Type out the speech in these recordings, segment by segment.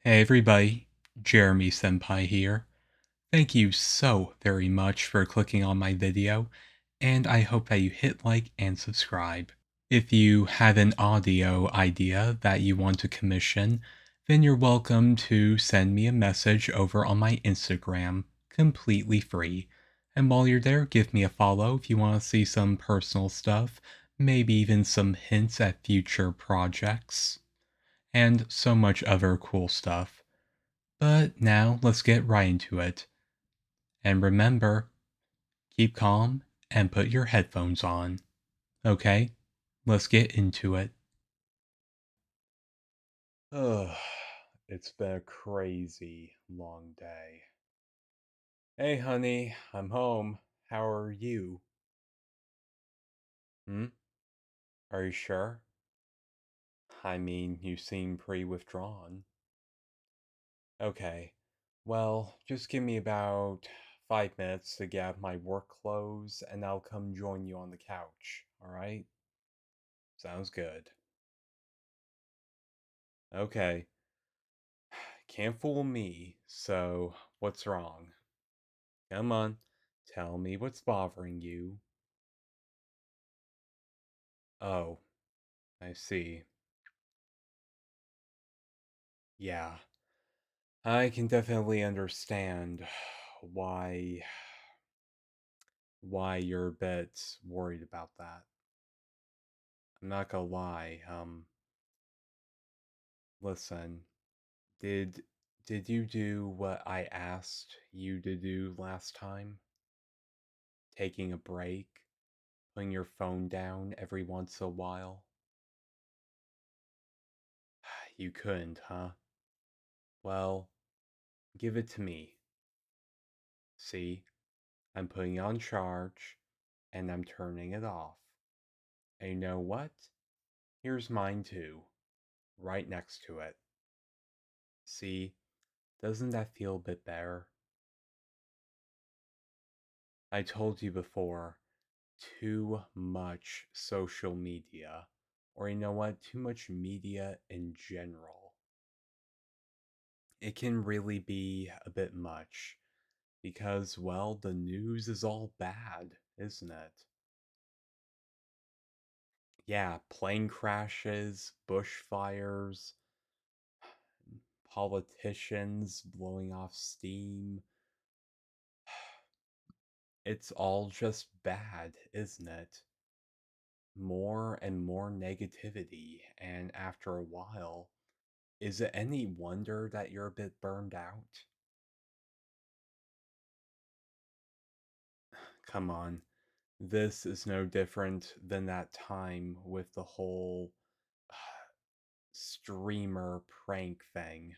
Hey everybody, Jeremy Senpai here. Thank you so very much for clicking on my video, and I hope that you hit like and subscribe. If you have an audio idea that you want to commission, then you're welcome to send me a message over on my Instagram, completely free. And while you're there, give me a follow if you want to see some personal stuff, maybe even some hints at future projects, and so much other cool stuff. But now let's get right into it. And remember, keep calm and put your headphones on. Okay, let's get into it. Ugh, it's been a crazy long day. Hey, honey, I'm home. How are you? Hmm? Are you sure? I mean, you seem pretty withdrawn. Okay, well, just give me about 5 minutes to get my work clothes and I'll come join you on the couch, alright? Sounds good. Okay, can't fool me, so what's wrong? Come on, tell me what's bothering you. Oh, I see. Yeah, I can definitely understand why why you're a bit worried about that. I'm not gonna lie. Listen, did did you do what I asked you to do last time? Taking a break, putting your phone down every once in a while? You couldn't, huh? Well, give it to me. See, I'm putting it on charge and I'm turning it off. And you know what? Here's mine too, right next to it. See, doesn't that feel a bit better? I told you before, too much social media, or you know what, too much media in general. It can really be a bit much because, well, the news is all bad, isn't it? Yeah, plane crashes, bushfires, politicians blowing off steam. It's all just bad, isn't it? More and more negativity, and after a while, is it any wonder that you're a bit burned out? Come on, this is no different than that time with the whole streamer prank thing.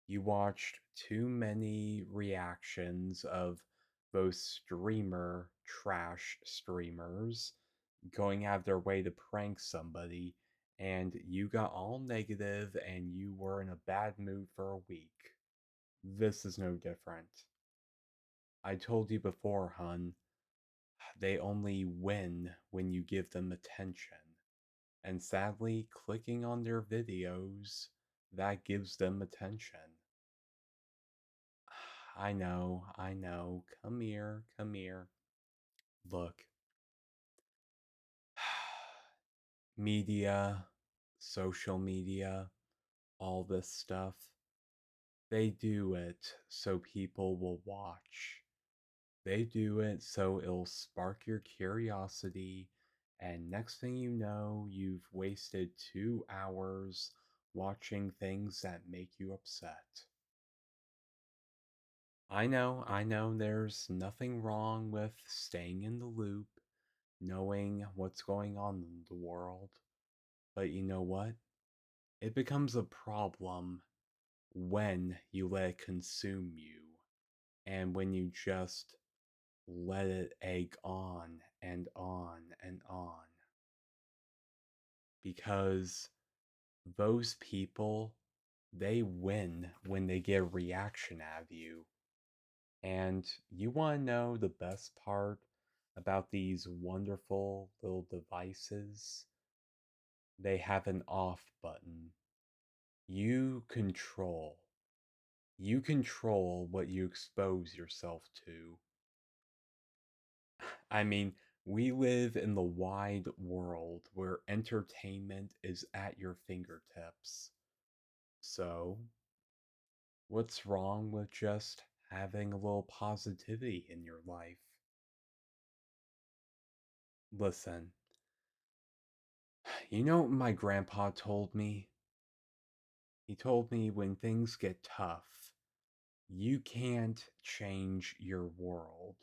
You watched too many reactions of those trash streamers going out of their way to prank somebody, and you got all negative and you were in a bad mood for a week. This is no different. I told you before, hun, they only win when you give them attention. And sadly, clicking on their videos, that gives them attention. I know. Come here, come here. Look, media, social media, all this stuff, they do it so people will watch. They do it so it'll spark your curiosity, and next thing you know, you've wasted 2 hours watching things that make you upset. I know there's nothing wrong with staying in the loop, knowing what's going on in the world, but you know what? It becomes a problem when you let it consume you, and when you just let it egg on and on and on. Because those people, they win when they get a reaction out of you. And you want to know the best part about these wonderful little devices? They have an off button. You control. You control what you expose yourself to. I mean, we live in the wide world where entertainment is at your fingertips. So, what's wrong with just having a little positivity in your life? Listen, you know what my grandpa told me? He told me when things get tough, you can't change your world.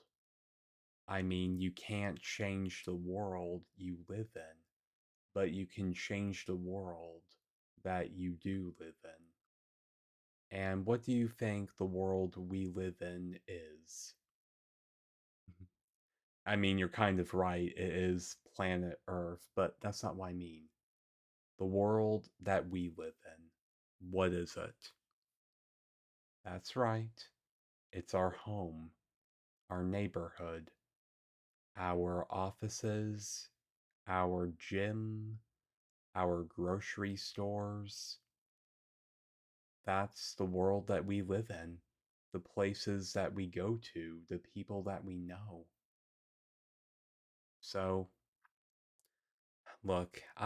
I mean, you can't change the world you live in, but you can change the world that you do live in. And what do you think the world we live in is? I mean, you're kind of right. It is planet Earth, but that's not what I mean. The world that we live in. What is it? That's right. It's our home, our neighborhood, our offices, our gym, our grocery stores. That's the world that we live in, the places that we go to, the people that we know. So, look, with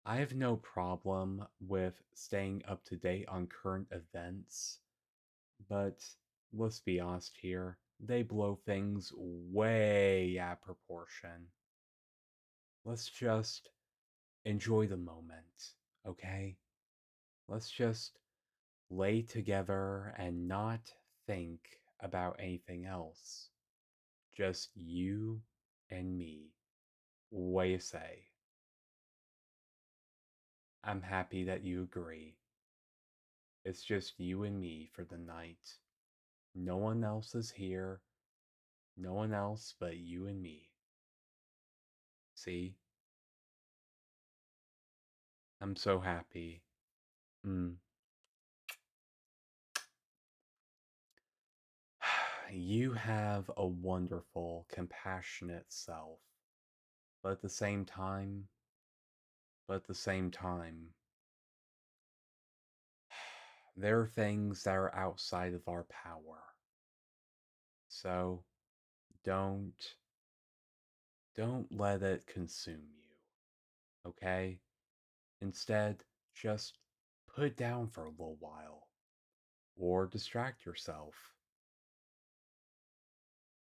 I have no problem with staying up to date on current events, but let's be honest here, they blow things way out proportion. Let's just enjoy the moment, okay? Let's just lay together and not think about anything else. Just you and me. What do you say? I'm happy that you agree. It's just you and me for the night. No one else is here. No one else but you and me. See? I'm so happy. Mm. You have a wonderful, compassionate self. But at the same time, but at the same time, there are things that are outside of our power. So don't don't let it consume you, okay? Instead, just put it down for a little while or distract yourself.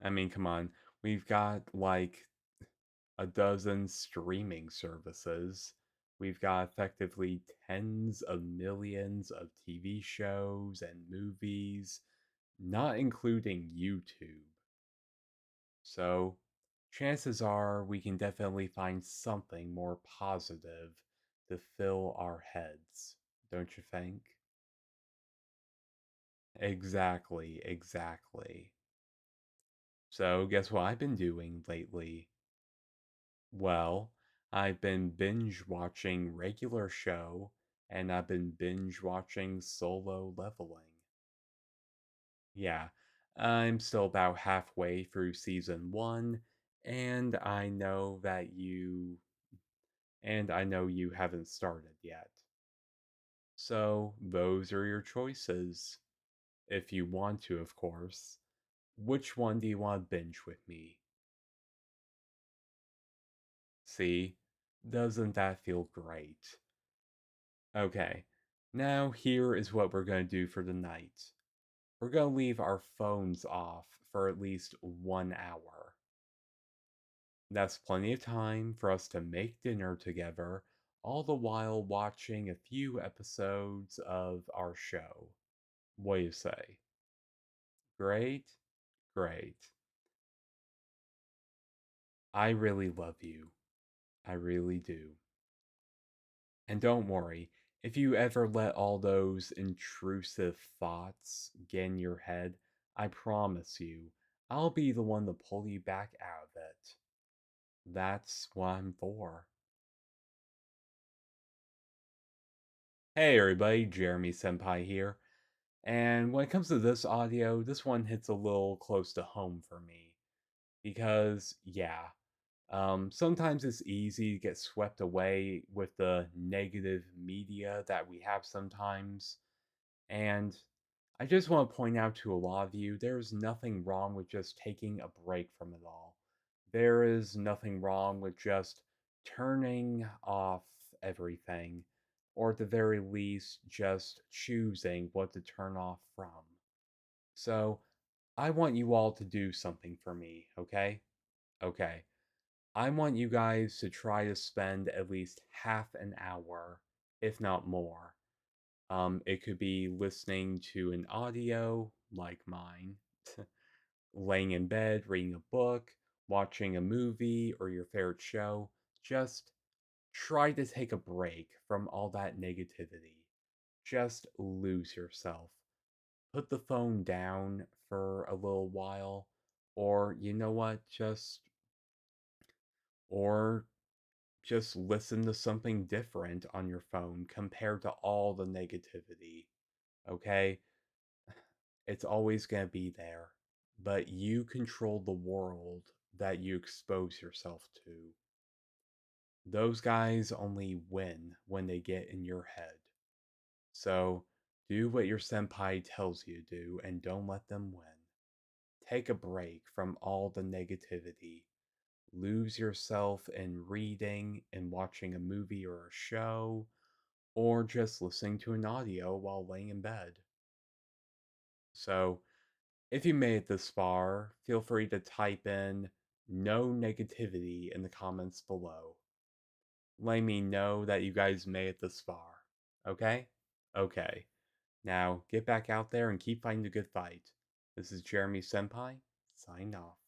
I mean, come on. We've got like a dozen streaming services. We've got effectively tens of millions of TV shows and movies, not including YouTube. So, chances are we can definitely find something more positive to fill our heads, don't you think? Exactly, exactly. So, guess what I've been doing lately? Well, I've been binge watching regular show and I've been binge watching Solo Leveling. Yeah, I'm still about halfway through season 1 and I know you haven't started yet. So, those are your choices. If you want to, of course. Which one do you want to binge with me? See? Doesn't that feel great? Okay, now here is what we're going to do for the night. We're going to leave our phones off for at least 1 hour. That's plenty of time for us to make dinner together, all the while watching a few episodes of our show. What do you say? Great? Great. I really love you. I really do. And don't worry, if you ever let all those intrusive thoughts get in your head, I promise you, I'll be the one to pull you back out of it. That's what I'm for. Hey everybody, Jeremy Senpai here. And when it comes to this audio, this one hits a little close to home for me. Because, yeah, Sometimes it's easy to get swept away with the negative media that we have sometimes. And I just want to point out to a lot of you there's nothing wrong with just taking a break from it all. There is nothing wrong with just turning off everything, or at the very least, just choosing what to turn off from. So, I want you all to do something for me, okay? Okay. I want you guys to try to spend at least half an hour, if not more. It could be listening to an audio like mine, laying in bed, reading a book, watching a movie or your favorite show. Just try to take a break from all that negativity. Just lose yourself. Put the phone down for a little while, or you know what? Or just listen to something different on your phone compared to all the negativity. Okay? It's always going to be there, but you control the world that you expose yourself to. Those guys only win when they get in your head. So do what your senpai tells you to do and don't let them win. Take a break from all the negativity. Lose yourself in reading and watching a movie or a show, or just listening to an audio while laying in bed. So, if you made it this far, feel free to type in no negativity in the comments below. Let me know that you guys made it this far. Okay? Okay. Now, get back out there and keep fighting the good fight. This is Jeremy Senpai, signing off.